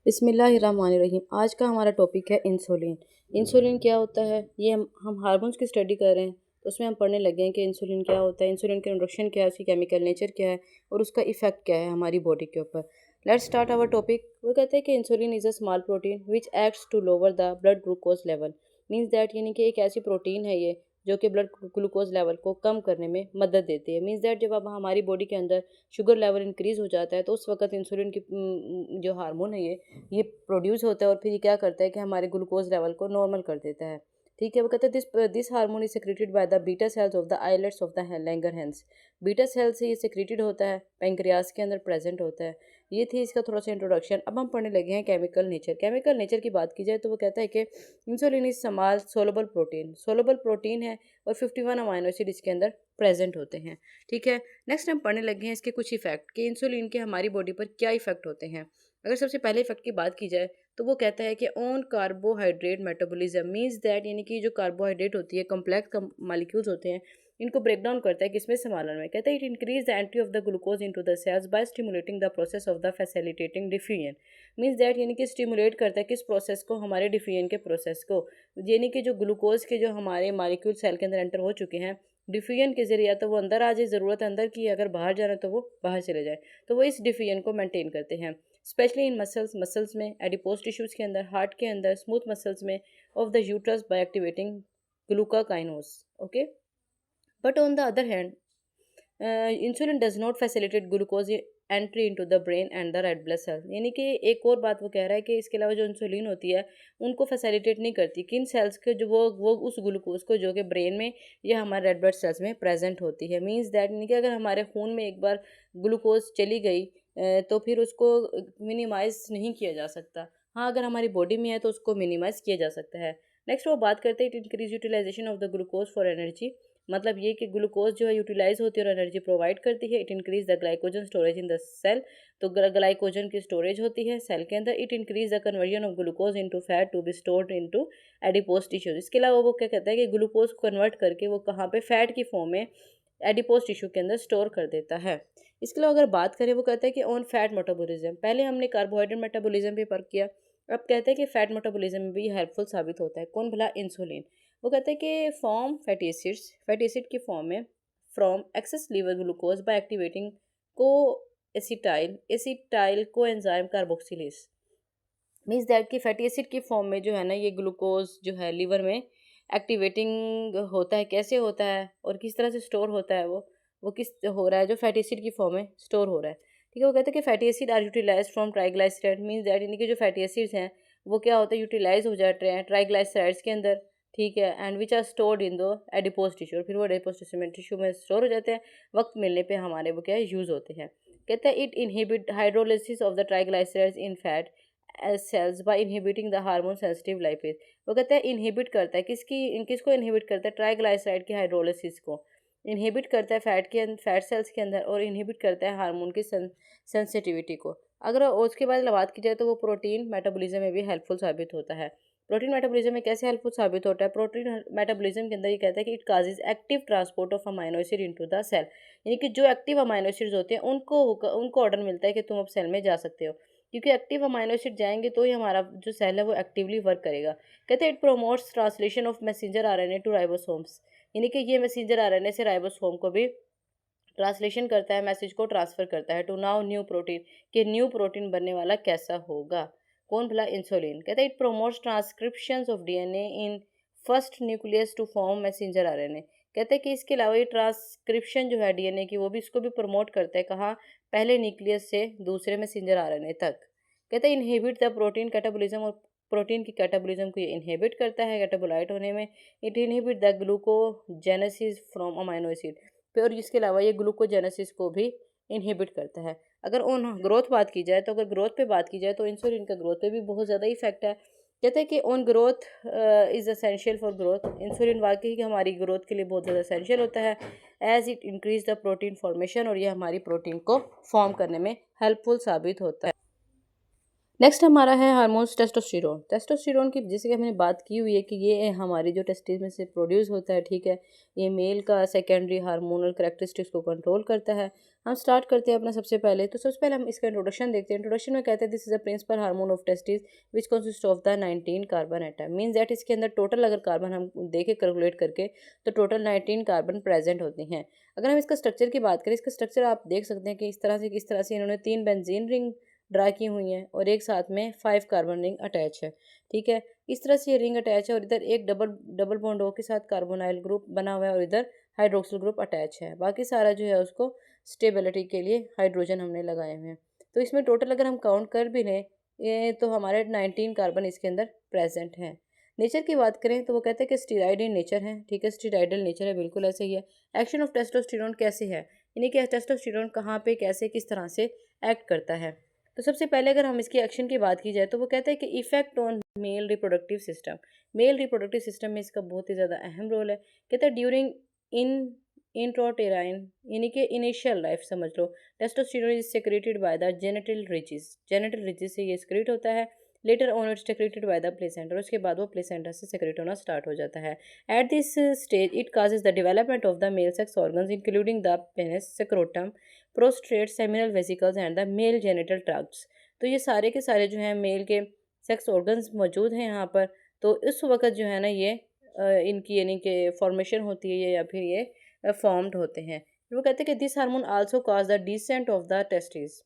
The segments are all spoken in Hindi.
बिस्मिल्लाहिर्रहमानिर्रहीम। आज का हमारा टॉपिक है इंसुलिन। इंसुलिन क्या होता है? ये हम हार्मोन्स की स्टडी कर रहे हैं, तो उसमें हम पढ़ने लगे हैं कि इंसुलिन क्या होता है, इंसुलिन का इंट्रोडक्शन क्या है, उसकी केमिकल नेचर क्या है और उसका इफेक्ट क्या है हमारी बॉडी के ऊपर। Let's start our topic. वो कहते हैं कि insulin is a small protein which acts to lower the blood glucose level. Means that यानी कि एक ऐसी प्रोटीन है ये जो कि ब्लड ग्लूकोज लेवल को कम करने में मदद देती है। मीन्स दैट जब अब हमारी बॉडी के अंदर शुगर लेवल इंक्रीज़ हो जाता है तो उस वक्त इंसुलिन की जो हार्मोन है ये प्रोड्यूस होता है और फिर ये क्या करता है कि हमारे ग्लूकोज लेवल को नॉर्मल कर देता है। ठीक है, वो कहते हैं this hormone is secreted by the beta cells of the islets of the Langerhans. Beta cell से ये सेक्रेटेड होता है, पेंक्रियाज के अंदर प्रेजेंट होता है। ये थी इसका थोड़ा सा इंट्रोडक्शन। अब हम पढ़ने लगे हैं केमिकल नेचर। केमिकल नेचर की बात की जाए तो वो कहता है कि insulin is small soluble protein. Soluble protein है और 51 अमाइनो एसिड इसके अंदर प्रेजेंट होते हैं। ठीक है, नेक्स्ट हम पढ़ने लगे हैं इसके कुछ इफेक्ट कि इंसुलिन के हमारी बॉडी पर क्या इफेक्ट होते हैं। अगर सबसे पहले इफेक्ट की बात की जाए तो वो कहता है कि on carbohydrate metabolism. Means that यानी कि जो कार्बोहाइड्रेट होती है, कॉम्प्लेक्स मॉलिक्यूल्स होते हैं, इनको ब्रेक डाउन करता है किसमें, समालन में। कहता है it increase the entry of the glucose into the cells by stimulating the process of the facilitating diffusion. Means that यानी कि स्टिमुलेट करता है किस प्रोसेस को, हमारे डिफ्यूजन के प्रोसेस को। यानी कि जो ग्लूकोज के जो हमारे मॉलिक्यूल सेल के अंदर एंटर हो चुके हैं डिफ्यूजन के जरिए, या तो वो अंदर आ जाए, ज़रूरत अंदर की, अगर बाहर जाना तो वो बाहर चले जाए, तो वो इस डिफ्यूजन को मेंटेन करते हैं। स्पेशली इन मसल्स में, एडिपोज टिश्यूज़ के अंदर, हार्ट के अंदर, स्मूथ मसल्स में of the uterus by activating glucokinase. Okay, but on the other hand insulin does not facilitate glucose entry into the brain and the red blood cell. यानी कि एक और बात वो कह रहा है कि इसके अलावा जो इंसुलिन होती है उनको फैसिलिटेट नहीं करती किन सेल्स के, जो वो उस ग्लूकोज को जो कि ब्रेन में या हमारे रेड ब्लड सेल्स में प्रेजेंट होती है। मीन्स दैट यानी कि अगर हमारे खून में एक बार ग्लूकोज चली गई तो फिर उसको मिनिमाइज नहीं किया जा सकता। हाँ, अगर हमारी बॉडी में है तो उसको मिनिमाइज किया जा सकता है। नेक्स्ट वो बात करते हैं it increase utilization of the glucose for energy. मतलब ये कि ग्लूकोज जो है यूटिलाइज होती है और एनर्जी प्रोवाइड करती है। It increase the glycogen storage in the cell. तो ग्लाइकोजन की स्टोरेज होती है सेल के अंदर। It increase the conversion of glucose into fat to be stored into adipose tissues. इसके अलावा वो क्या कहता है कि ग्लूकोज को कन्वर्ट करके वो कहाँ पे, फैट की फॉर्म में एडिपोज टिश्यू के अंदर स्टोर कर देता है। इसके अलावा अगर बात करें, वो कहता है कि ऑन फैट मेटाबॉलिज्म। पहले हमने कार्बोहाइड्रेट मेटाबॉलिज्म पे पढ़ किया, अब कहते हैं कि फैट मेटाबॉलिज्म में भी हेल्पफुल साबित होता है। कौन भला? इंसुलिन। वो कहते हैं कि form fatty acids, fatty acid की फॉर्म में from excess liver glucose by activating को acetyl acetyl coenzyme carboxylase. Means that कि फैटी एसिड की फॉर्म में जो है ना, ये ग्लूकोज जो है लीवर में एक्टिवेटिंग होता है। कैसे होता है और किस तरह से स्टोर होता है, वो किस हो रहा है, जो फैटी एसिड की फॉर्म में स्टोर हो रहा है। ठीक है, वो कहते हैं कि fatty acid are utilize from triglyceride. Means that यानी कि जो फैटी एसिड्स हैं वो क्या होता है, यूटिलाइज हो जाते हैं ट्राइग्लाइसराइड्स के अंदर। ठीक है, and which are stored in the adipose tissue. और फिर वो एडिपोज टिश्यू में स्टोर हो जाते हैं, वक्त मिलने पे हमारे वो क्या यूज़ होते हैं। कहते हैं it inhibit hydrolysis of the triglycerides in fat cells by inhibiting the hormone sensitive lipase. वो कहता है इनहिबिट करता है किसको इनहिबिट करता है, ट्राइग्लाइसराइड की हाइड्रोलिसिस को इनहिबिट करता है फैट सेल्स के अंदर, और इनहिबिट करता है हार्मोन की सेंसिटिविटी को। अगर उसके बाद बात की जाए तो वो प्रोटीन मेटाबॉलिज्म में भी हेल्पफुल साबित होता है। प्रोटीन मेटाबॉलिज्म में कैसे हेल्पफुल साबित होता है? प्रोटीन मेटाबॉलिज्म के अंदर ये कहता है कि it causes active transport of amino acid into the cell. यानी कि जो एक्टिव अमाइनो एसिड्स होते हैं उनको ऑर्डर मिलता है कि तुम अब सेल में जा सकते हो, क्योंकि एक्टिव अमाइनो एसिड जाएंगे तो ही हमारा जो सेल है वो एक्टिवली वर्क करेगा। कहते हैं it promotes translation of messenger RNA to ribosomes. यानी कि ये मैसेंजर आरएनए से राइबोसोम को भी ट्रांसलेशन करता है, मैसेज को ट्रांसफर करता है टू नाउ न्यू प्रोटीन, कि न्यू प्रोटीन बनने वाला कैसा होगा। कौन भला? इंसुलिन। कहता है it promotes transcriptions of DNA in first nucleus to form messenger RNA. कहते हैं कि इसके अलावा ये ट्रांसक्रिप्शन जो है डीएनए की, वो भी इसको भी प्रमोट करता है। कहाँ? पहले न्यूक्लियस से दूसरे मैसेंजर आरएनए तक। कहता है इनहिबिट द प्रोटीन कैटाबॉलिज्म, और प्रोटीन की कैटाबॉलिज्म को ये इनहिबिट करता है कैटाबोलाइट होने में। It inhibit the glucogenesis from amino acid. और इसके अलावा ये ग्लूकोजेनेसिस को भी इनहिबिट करता है। अगर ऑन ग्रोथ बात की जाए तो, अगर ग्रोथ पे बात की जाए तो इंसुलिन का ग्रोथ पे भी बहुत ज़्यादा इफेक्ट है। कहते हैं कि on growth is essential for growth. Insulin वाकई कि हमारी ग्रोथ के लिए बहुत ज़्यादा असेंशियल होता है, as it increase the protein formation, और ये हमारी प्रोटीन को फॉर्म करने में हेल्पफुल साबित होता है। नेक्स्ट हमारा है हार्मोन्स टेस्टोस्टेरोन। टेस्टोस्टेरोन की जैसे कि हमने बात की हुई है कि ये हमारी जो टेस्टिस में से प्रोड्यूस होता है, ठीक है, ये मेल का सेकेंडरी हार्मोनल करेक्टरिस्टिक्स को कंट्रोल करता है। हम स्टार्ट करते हैं अपना सबसे पहले, तो सबसे पहले हम इसका इंट्रोडक्शन देखते हैं। इंट्रोडक्शन में कहते हैं this is a principal hormone of testis which consist of the 19 carbon atom. Means that इसके अंदर टोटल अगर कार्बन हम देखे कैलकुलेट करके तो टोटल 19 कार्बन प्रेजेंट होती हैं। अगर हम इसका स्ट्रक्चर की बात करें, इसका स्ट्रक्चर आप देख सकते हैं कि इस तरह से इन्होंने 3 बेंजीन रिंग ड्रा की हुई हैं और एक साथ में 5 कार्बन रिंग अटैच है, ठीक है। इस तरह से ये रिंग अटैच है और इधर एक डबल डबल बॉन्ड ओ के साथ कार्बोनाइल ग्रुप बना हुआ है और इधर हाइड्रोक्सिल ग्रुप अटैच है। बाकी सारा जो है उसको स्टेबिलिटी के लिए हाइड्रोजन हमने लगाए हुए हैं। तो इसमें टोटल अगर हम काउंट कर भी लें ये तो हमारे 19 कार्बन इसके अंदर प्रेजेंट हैं। नेचर की बात करें तो वो कहते हैं कि स्टीराइड इन नेचर है, ठीक है, स्टीराइडल नेचर है, बिल्कुल ऐसे ही है। एक्शन ऑफ टेस्टोस्टेरोन कैसे है, यानी कि टेस्टोस्टेरोन कहाँ पे कैसे किस तरह से एक्ट करता है। तो सबसे पहले अगर हम इसकी एक्शन की बात की जाए तो वो कहते हैं कि effect on male reproductive system. Male reproductive system में इसका बहुत ही ज़्यादा अहम रोल है। कहते हैं ड्यूरिंग इन इंट्रोटेराइन यानी कि इनिशियल लाइफ समझ लो, testosterone is secreted by the genital ridges से ये सेक्रेट होता है। Later on it's secreted by the placenta और उसके बाद वो प्लेसेंटा से सेक्रेट होना स्टार्ट हो जाता है। At this stage it causes the development of the male sex organs including the penis, scrotum, prostate, seminal vesicles and the mail genital tracts. तो ये सारे के सारे जो हैं मेल के सेक्स ऑर्गन्स मौजूद हैं यहाँ पर। तो इस वक्त जो है ना ये इनकी यानी कि फॉर्मेशन होती है या फिर ये फॉर्म्ड होते हैं। वो कहते हैं कि this hormone also cause the descent of the testis,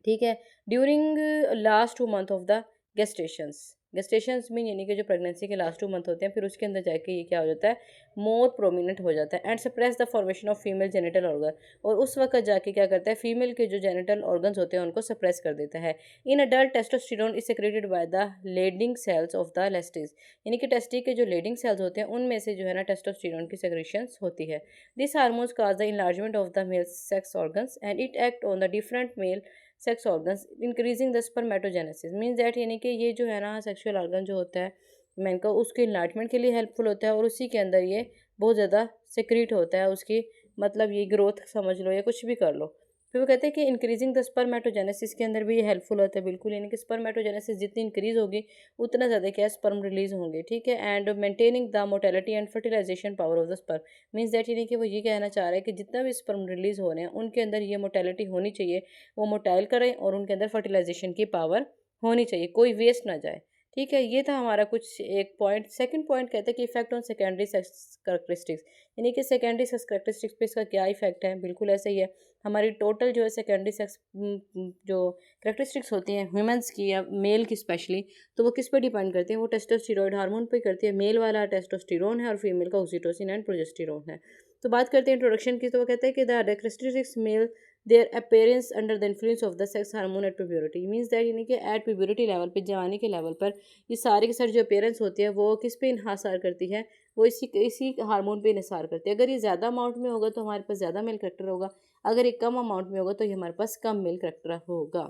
ठीक है, during last 2 month of the gestations में यानी कि जो प्रेगनेंसी के लास्ट 2 मंथ होते हैं फिर उसके अंदर जाके ये क्या हो जाता है मोर प्रोमिनेंट हो जाता है and suppress the formation of female genital organ. और उस वक्त जाके क्या करता है फीमेल के जो जेनिटल ऑर्गन्स होते हैं उनको सप्रेस कर देता है। In adult testosterone is secreted by the Leydig cells of the testis, यानी कि टेस्टी के जो लेडिंग सेल्स होते हैं उनमें से जो है ना टेस्टोस्टेरोन की सेक्रेशंस होती है। This hormones cause the enlargement of the male sex organs and it act on the different male sex organs increasing the spermatogenesis. Means that यानी कि ये जो है ना सेक्सुअल ऑर्गन जो होता है मैन का उसके इनलार्जमेंट के लिए हेल्पफुल होता है और उसी के अंदर ये बहुत ज़्यादा सिक्रीट होता है उसकी मतलब ये ग्रोथ समझ लो या कुछ भी कर लो। फिर वो कहते हैं कि इंक्रीजिंग द स्पर्मेटोजेनेसिस के अंदर भी ये हेल्पफुल होता है, बिल्कुल, यानी कि स्पर्मेटोजेनेसिस जितनी इंक्रीज होगी उतना ज़्यादा क्या स्पर्म रिलीज होंगे, ठीक है। And maintaining the motility and fertilization power of the sperm. Means that यानी कि वो ये कहना चाह रहे हैं कि जितना भी स्पर्म रिलीज हो रहे हैं उनके अंदर ये मोटेलिटी होनी चाहिए, वो मोटाइल करें और उनके अंदर फर्टिलाइजेशन की पावर होनी चाहिए, कोई वेस्ट ना जाए, ठीक है। ये था हमारा कुछ एक पॉइंट। सेकंड पॉइंट कहते हैं कि effect on secondary sex characteristics, यानी कि सेकेंडरी सेक्स करेक्टरिस्टिक्स पे इसका क्या इफेक्ट है, बिल्कुल ऐसे ही है। हमारी टोटल जो है सेकेंडरी सेक्स जो करेक्टरिस्टिक्स होती हैं ह्यूमंस की या मेल की स्पेशली, तो वो किस पे डिपेंड करती हैं, वो टेस्टोस्टेरॉइड हार्मोन पे करती है। मेल वाला टेस्टोस्टेरोन है और फीमेल का ऑक्सीटोसिन एंड प्रोजेस्टेरोन है। तो बात करते हैं इंट्रोडक्शन की, तो वो कहते हैं कि the characteristics male their appearance under the influence of the sex hormone at puberty. Means that यानी कि एट प्यूबर्टी लेवल पे, जवानी के लेवल पर ये सारे के सारे जो अपेयरेंस होती है वो किस पे इन्हासार करती है, वो इसी हार्मोन पे इन्हासार करती है। अगर ये ज़्यादा अमाउंट में होगा तो हमारे पास ज़्यादा मेल करेक्टर होगा, अगर ये कम अमाउंट में होगा तो ये हमारे पास कम मेल करेक्टर होगा।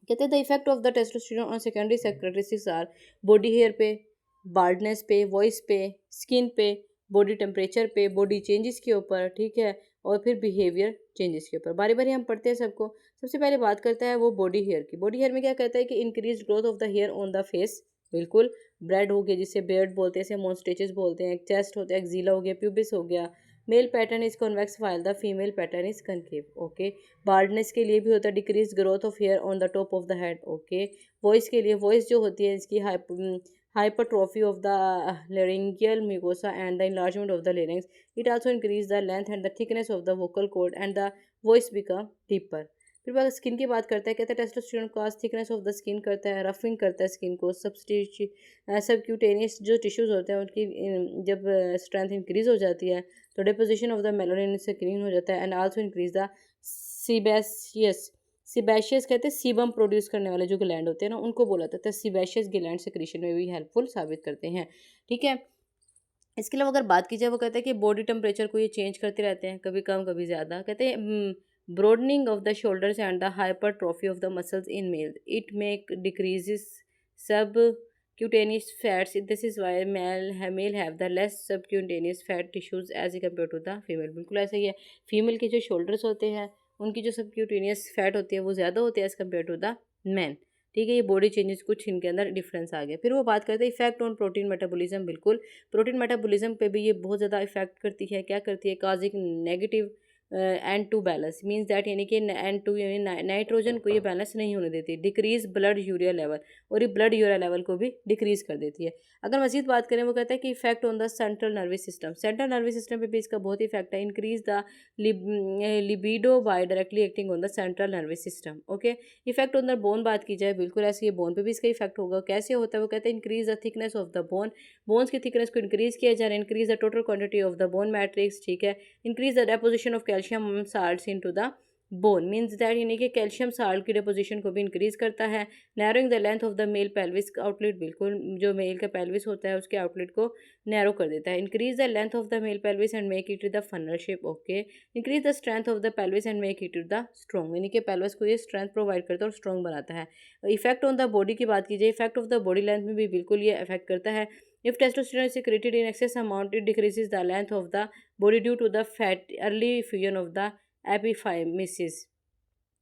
कहते हैं the effect of the testosterone on secondary secretaries are body hair पे, बाल्डनेस पे, वॉइस पे, स्किन पे, बॉडी टेम्परेचर पे, बॉडी चेंजेस के ऊपर, ठीक है, और फिर बिहेवियर चेंजेस के ऊपर। बारी बारी हम पढ़ते हैं सबको। सबसे पहले बात करता है वो बॉडी हेयर की। बॉडी हेयर में क्या कहता है कि increase growth of the hair on the face, बिल्कुल, ब्रेड हो गया जिसे बेयर्ड बोलते हैं, इसे मोन्स्टेचेस बोलते हैं, चेस्ट होता है, एक्जीला हो गया, प्यूबिस हो गया। Male pattern is convex while the female pattern is concave, okay. Baldness के लिए भी होता है decrease growth of hair on the top of the head, okay. Voice के लिए, वॉइस जो होती है इसकी hypertrophy of the laryngeal mucosa and the enlargement of the larynx. It also increase the length and the thickness of the vocal cord and the voice become deeper. फिर बात स्किन की बात करता है, कहते हैं testosterone cause thickness of the skin करता है, रफिंग करता है स्किन को, सबक्यूटेनियस जो टिश्यूज़ होते हैं उनकी जब स्ट्रेंथ इंक्रीज हो जाती है तो deposition of the melanin screen हो जाता है and also increase the sebaceous कहते हैं सीबम प्रोड्यूस करने वाले जो ग्लैंड होते हैं ना उनको बोला जाता है सीबेशियस ग्लैंड सेक्रेशन में भी हेल्पफुल साबित करते हैं, ठीक है। इसके अलावा अगर बात की जाए वो कहते हैं कि बॉडी टेम्परेचर को ये चेंज करते रहते हैं, कभी कम कभी ज़्यादा। कहते हैं broadening of the shoulders and the hypertrophy of the muscles in male, it make decreases subcutaneous fats, this is why male have the less subcutaneous fat tissues as a compare to the female, बिल्कुल ऐसा ही है। फीमेल के जो शोल्डर्स होते हैं उनकी जो सब क्यूटेनियस फैट होती है वो ज़्यादा होती है as compare to the man. ठीक है, ये बॉडी चेंजेस कुछ इनके अंदर डिफरेंस आ गया। फिर वो बात करते हैं इफेक्ट ऑन प्रोटीन मेटाबॉलिज्म। बिल्कुल, प्रोटीन मेटाबॉलिज्म पे भी ये बहुत ज़्यादा इफेक्ट करती है। क्या करती है? काजिक negative and to balance means that, यानी कि एंड टू यानी नाइट्रोजन को ये बैलेंस नहीं होने देती। डिक्रीज ब्लड यूरिया लेवल, और ये ब्लड यूरिया लेवल को भी डिक्रीज कर देती है। अगर मजीद बात करें, वो कहता है कि effect on the central nervous system. Central nervous system पे भी इसका बहुत इफेक्ट है। Increase the libido by directly acting on the central nervous system. Okay, effect on the bone बात की जाए, बिल्कुल ऐसे ये बोन पे भी इसका इफेक्ट होगा। कैसे होता है? वो कहते हैं increase the thickness of the bone, bones की थिकनेस को इंक्रीज किया जा रहा है। Increase the total quantity of the bone matrix, ठीक है। Increase the deposition of calcium salts into the bone means that, यानी कि कैल्शियम साल्ट की डिपोजिशन को भी इंक्रीज करता है। Narrowing the length of the male pelvis outlet, बिल्कुल जो मेल का पेल्विस होता है उसके आउटलेट को नैरो कर देता है। Increase the length of the male pelvis and make it the funnel shape. Okay, increase the strength of the pelvis and make it the strong, यानी कि पेल्विस को ये स्ट्रेंथ प्रोवाइड करता है और स्ट्रॉन्ग बनाता है। इफेक्ट ऑन द बॉडी की बात की जाए, effect of the body length में भी बिल्कुल ये इफेक्ट करता है। If testosterone is secreted in excess amount, it decreases the length of the body due to the fat early fusion of the epiphysis।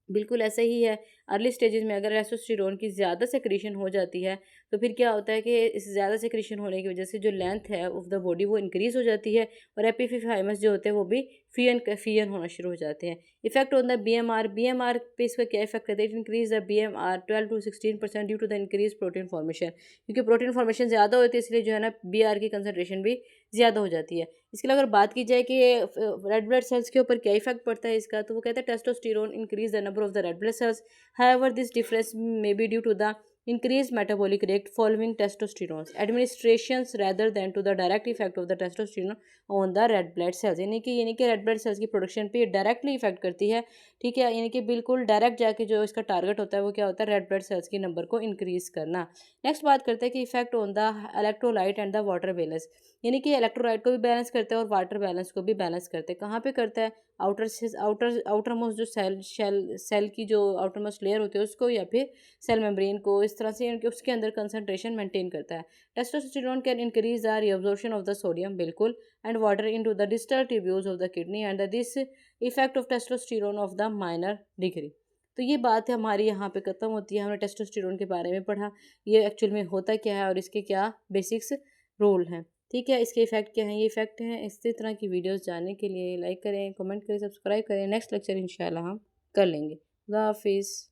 बिल्कुल ऐसा ही है। अर्ली स्टेजेस में अगर टेस्टोस्टेरोन की ज़्यादा सेक्रेशन हो जाती है तो फिर क्या होता है कि इस ज़्यादा सेक्रेशन होने की वजह से जो लेंथ है ऑफ द बॉडी वो इंक्रीज़ हो जाती है, और एपिफाइमस जो होते हैं वो भी फियन होना शुरू हो जाते हैं। इफेक्ट ऑन द बीएमआर पे इसका क्या इफेक्ट करता है? It increase the BMR 12 to 16% due to the increase protein formation, क्योंकि प्रोटीन फॉर्मेशन ज़्यादा होती है इसलिए जो है ना बीआर की कंसनट्रेशन भी ज़्यादा हो जाती है। इसके लिए अगर बात की जाए कि रेड ब्लड सेल्स के ऊपर क्या इफेक्ट पड़ता है इसका, तो वो कहता है testosterone increase the number of the red blood cells. However this difference may be due to the increased metabolic rate following testosterone administrations rather than to the direct effect of the testosterone on the red blood cells, यानी कि रेड ब्लड सेल्स की प्रोडक्शन पे डायरेक्टली इफेक्ट करती है। ठीक है, यानी कि बिल्कुल डायरेक्ट जाके जो इसका टारगेट होता है वो क्या होता है? रेड ब्लड सेल्स की नंबर को इंक्रीज करना। नेक्स्ट बात करते हैं कि effect on the electrolyte and the water balance, यानी कि इलेक्ट्रोलाइट को भी बैलेंस करता है और वाटर बैलेंस को भी बैलेंस करते हैं। कहाँ पे करता है? आउटर मोस्ट जो सेल की जो आउटर मोस्ट लेयर होती है उसको, या फिर सेल मेम्ब्रेन को, इस तरह से उसके अंदर कंसंट्रेशन मेंटेन करता है। Testosterone can increase the reabsorption of the sodium, बिल्कुल, and water into the distal tubules of the kidney and this effect of testosterone of the minor degree. तो ये बात है हमारी यहाँ पे ख़त्म होती है। हमने टेस्टोस्टेरोन के बारे में पढ़ा, ये एक्चुअल में होता क्या है और इसके क्या बेसिक्स रोल हैं। ठीक है, इसके इफेक्ट क्या हैं? ये इफेक्ट हैं। इसी तरह की वीडियोस जानने के लिए लाइक करें, कमेंट करें, सब्सक्राइब करें। नेक्स्ट लेक्चर इंशाल्लाह हम कर लेंगे। अल्लाह हाफिज़।